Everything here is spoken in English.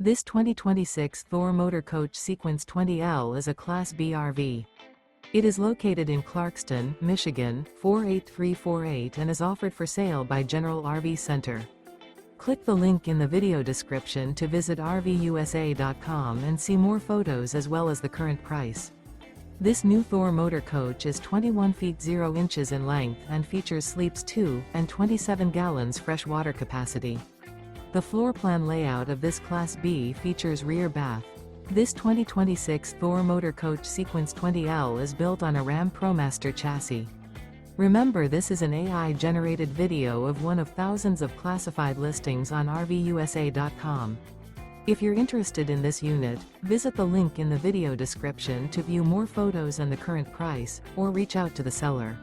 This 2026 Thor Motor Coach Sequence 20L is a Class B RV. It is located in Clarkston, Michigan, 48348 and is offered for sale by General RV Center. Click the link in the video description to visit RVUSA.com and see more photos as well as the current price. This new Thor Motor Coach is 21 feet 0 inches in length and features sleeps 2 and 27 gallons fresh water capacity. The floor plan layout of this Class B features rear bath. This 2026 Thor Motor Coach Sequence 20L is built on a RAM Promaster chassis. Remember, this is an AI-generated video of one of thousands of classified listings on RVUSA.com. If you're interested in this unit, visit the link in the video description to view more photos and the current price, or reach out to the seller.